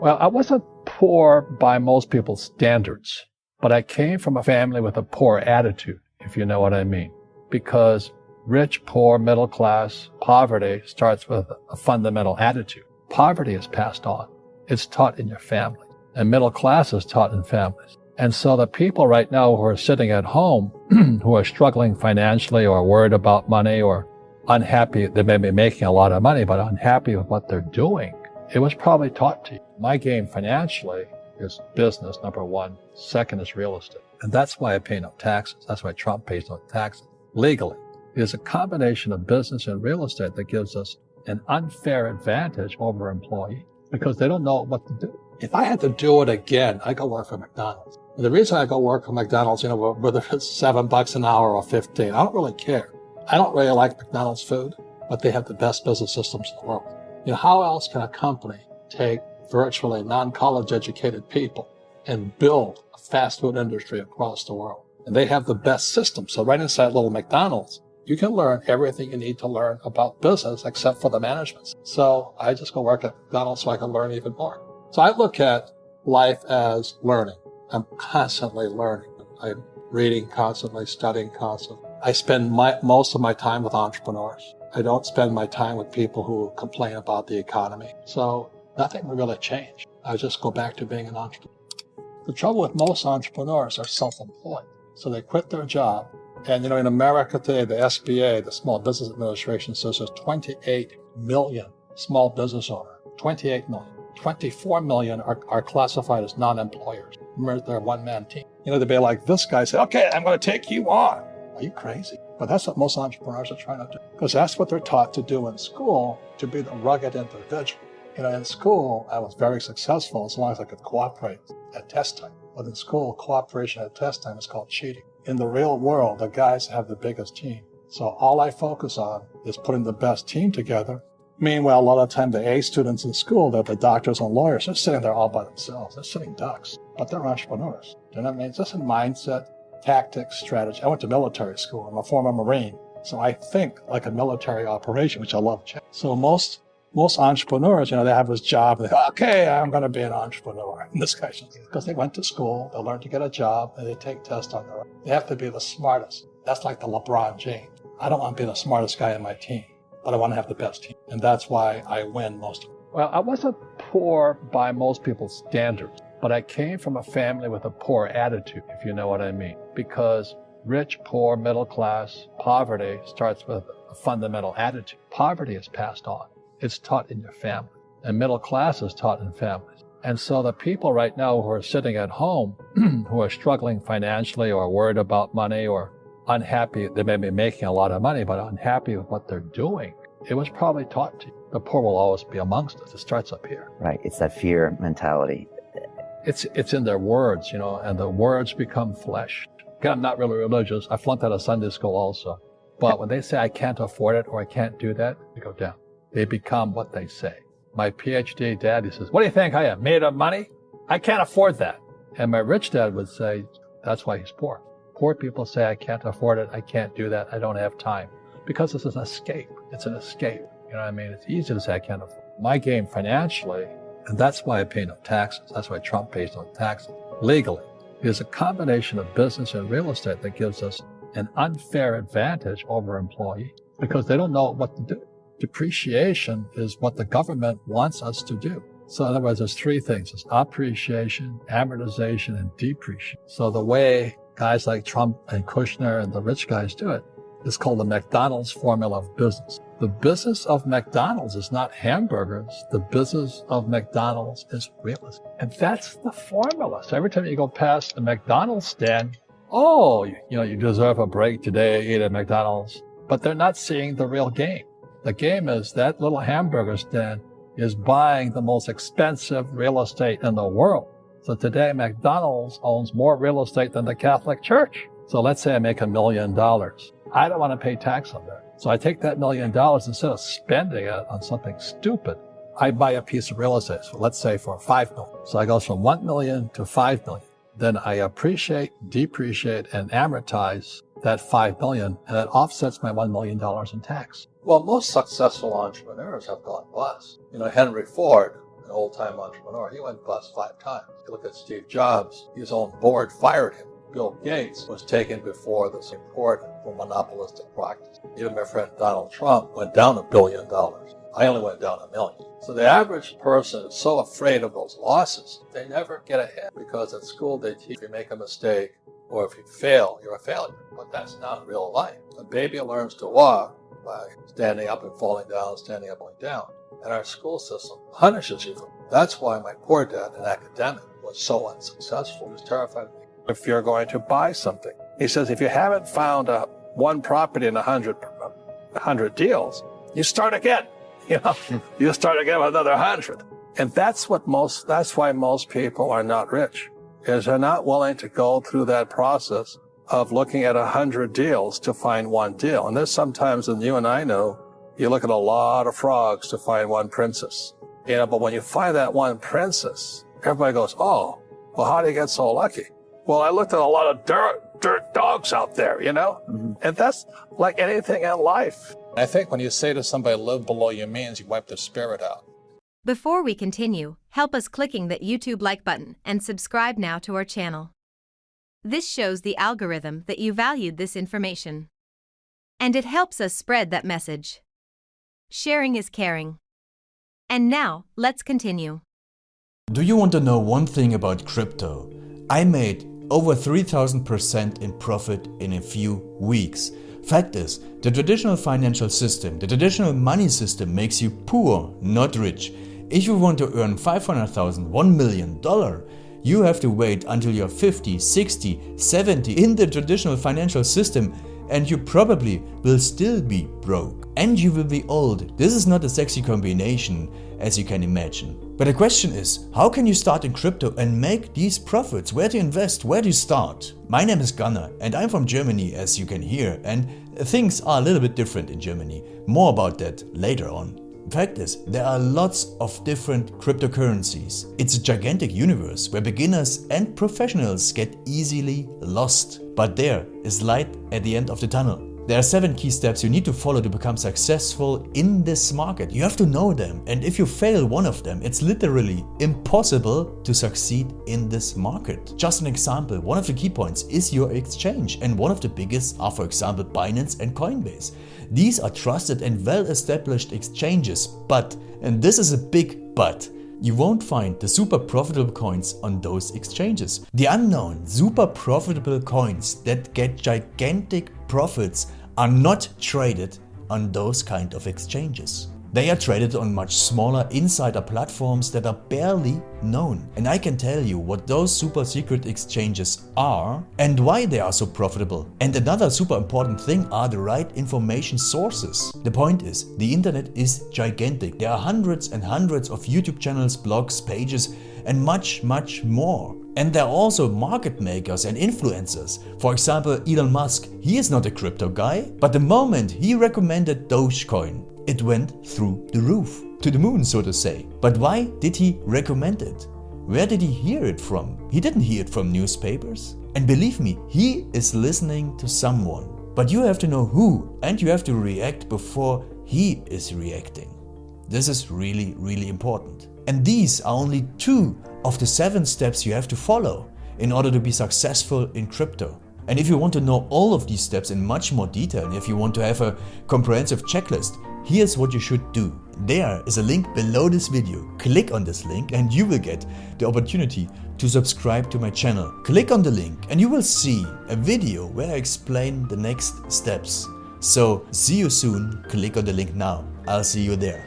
Well, I wasn't poor by most people's standards, but I came from a family with a poor attitude, if you know what I mean. Because rich, poor, middle class, poverty starts with a fundamental attitude. Poverty is passed on. It's taught in your family. And middle class is taught in families. And so the people right now who are sitting at home, who are struggling financially or worried about money or unhappy, they may be making a lot of money, but unhappy with what they're doing, it was probably taught to you. My game financially is business, number one. Second is real estate. And that's why I pay no taxes. That's why Trump pays no taxes legally. It is a combination of business and real estate that gives us an unfair advantage over employees because they don't know what to do. If I had to do it again, I'd go work for McDonald's. And the reason I go work for McDonald's, whether it's $7 an hour or 15, I don't really care. I don't really like McDonald's food, but they have the best business systems in the world. How else can a company take virtually non-college educated people and build a fast food industry across the world? And they have the best system. So right inside little McDonald's, you can learn everything you need to learn about business except for the management. So I just go work at McDonald's so I can learn even more. So I look at life as learning. I'm constantly learning. I'm reading constantly, studying constantly. I spend most of my time with entrepreneurs. I don't spend my time with people who complain about the economy. So nothing will really change. I just go back to being an entrepreneur. The trouble with most entrepreneurs are self-employed. So they quit their job. And in America today, the SBA, the Small Business Administration, says there's 28 million small business owners. 28 million. 24 million are classified as non-employers. Remember, they're a one-man team. They'd be like this guy said, okay, I'm going to take you on. Are you crazy? But that's what most entrepreneurs are trying to do. Because that's what they're taught to do in school, to be the rugged individual. In school, I was very successful as long as I could cooperate at test time. But in school, cooperation at test time is called cheating. In the real world, the guys have the biggest team. So all I focus on is putting the best team together. Meanwhile, a lot of the time, the A students in school, they're the doctors and lawyers, they're sitting there all by themselves. They're sitting ducks, but they're entrepreneurs. You know what I mean? It's just a mindset, tactics, strategy. I went to military school. I'm a former Marine. So I think like a military operation, which I love. So most entrepreneurs, they have this job. They go, okay, I'm going to be an entrepreneur. And this guy's because they went to school, they learned to get a job, and they take tests on their own. They have to be the smartest. That's like the LeBron James. I don't want to be the smartest guy in my team, but I want to have the best team. And that's why I win most of them. Well, I wasn't poor by most people's standards, but I came from a family with a poor attitude, if you know what I mean. Because rich, poor, middle class, poverty starts with a fundamental attitude. Poverty is passed on. It's taught in your family. And middle class is taught in families. And so the people right now who are sitting at home, who are struggling financially or worried about money or unhappy, they may be making a lot of money, but unhappy with what they're doing, it was probably taught to you. The poor will always be amongst us. It starts up here. Right. It's that fear mentality. It's in their words, and the words become flesh. Again, I'm not really religious. I flunked out of Sunday school also. But when they say I can't afford it or I can't do that, they go down. They become what they say. My PhD dad, he says, what do you think I am, made of money? I can't afford that. And my rich dad would say, that's why he's poor. Poor people say, I can't afford it, I can't do that, I don't have time. Because it's an escape. It's an escape. You know what I mean? It's easy to say I can't afford it. My game financially, and that's why I pay no taxes. That's why Trump pays no taxes legally. It is a combination of business and real estate that gives us an unfair advantage over employees because they don't know what to do. Depreciation is what the government wants us to do. So in other words, there's three things. There's appreciation, amortization, and depreciation. So the way guys like Trump and Kushner and the rich guys do it is called the McDonald's formula of business. The business of McDonald's is not hamburgers. The business of McDonald's is real estate. And that's the formula. So every time you go past the McDonald's stand, you deserve a break today, eat at McDonald's. But they're not seeing the real game. The game is that little hamburger stand is buying the most expensive real estate in the world. So today, McDonald's owns more real estate than the Catholic Church. So let's say I make $1 million. I don't want to pay tax on that. So I take that $1 million, instead of spending it on something stupid, I buy a piece of real estate. So let's say for $5 million. So I go from $1 million to $5 million. Then I appreciate, depreciate, and amortize that $5 million, and it offsets my $1 million in tax. Well, most successful entrepreneurs have gone bust. Henry Ford, an old-time entrepreneur. He went bust 5 times. You look at Steve Jobs, his own board fired him. Bill Gates was taken before the Supreme Court for monopolistic practice. Even my friend Donald Trump went down $1 billion. I only went down $1 million. So the average person is so afraid of those losses, they never get ahead, because at school they teach if you make a mistake or if you fail, you're a failure. But that's not real life. A baby learns to walk by standing up and falling down, standing up and falling down. And our school system punishes you for that. That's why my poor dad, an academic, was so unsuccessful. He was terrified of me. If you're going to buy something, he says, if you haven't found one property in 100 deals, you start again. You start again with another 100. And that's why most people are not rich, is they're not willing to go through that process of looking at 100 deals to find one deal. And there's sometimes, and you and I know, you look at a lot of frogs to find one princess. But when you find that one princess, everybody goes, oh, well, how do you get so lucky? Well, I looked at a lot of dirt dogs out there, Mm-hmm. And that's like anything in life. I think when you say to somebody, live below your means, you wipe their spirit out. Before we continue, help us clicking that YouTube like button and subscribe now to our channel. This shows the algorithm that you valued this information. And it helps us spread that message. Sharing is caring. And now, let's continue. Do you want to know one thing about crypto? I made over 3,000% in profit in a few weeks. Fact is, the traditional financial system, the traditional money system makes you poor, not rich. If you want to earn $500,000, $1 million, you have to wait until you're 50, 60, 70 in the traditional financial system, and you probably will still be broke. And you will be old. This is not a sexy combination, as you can imagine. But the question is, how can you start in crypto and make these profits? Where to invest? Where to start? My name is Gunnar and I'm from Germany, as you can hear, and things are a little bit different in Germany. More about that later on. Fact is, there are lots of different cryptocurrencies. It's a gigantic universe where beginners and professionals get easily lost. But there is light at the end of the tunnel. There are 7 key steps you need to follow to become successful in this market. You have to know them, and if you fail one of them, it's literally impossible to succeed in this market. Just an example, one of the key points is your exchange, and one of the biggest are, for example, Binance and Coinbase. These are trusted and well-established exchanges, but, and this is a big but, you won't find the super profitable coins on those exchanges. The unknown super profitable coins that get gigantic profits are not traded on those kind of exchanges. They are traded on much smaller insider platforms that are barely known. And I can tell you what those super secret exchanges are and why they are so profitable. And another super important thing are the right information sources. The point is, the internet is gigantic. There are hundreds and hundreds of YouTube channels, blogs, pages, and much more. And there are also market makers and influencers. For example, Elon Musk, he is not a crypto guy, but the moment he recommended Dogecoin, it went through the roof, to the moon, so to say. But why did he recommend it? Where did he hear it from? He didn't hear it from newspapers. And believe me, he is listening to someone. But you have to know who, and you have to react before he is reacting. This is really, really important. And these are only 2 of the 7 steps you have to follow in order to be successful in crypto. And if you want to know all of these steps in much more detail, and if you want to have a comprehensive checklist, here's what you should do. There is a link below this video. Click on this link and you will get the opportunity to subscribe to my channel. Click on the link and you will see a video where I explain the next steps. So see you soon. Click on the link now. I'll see you there.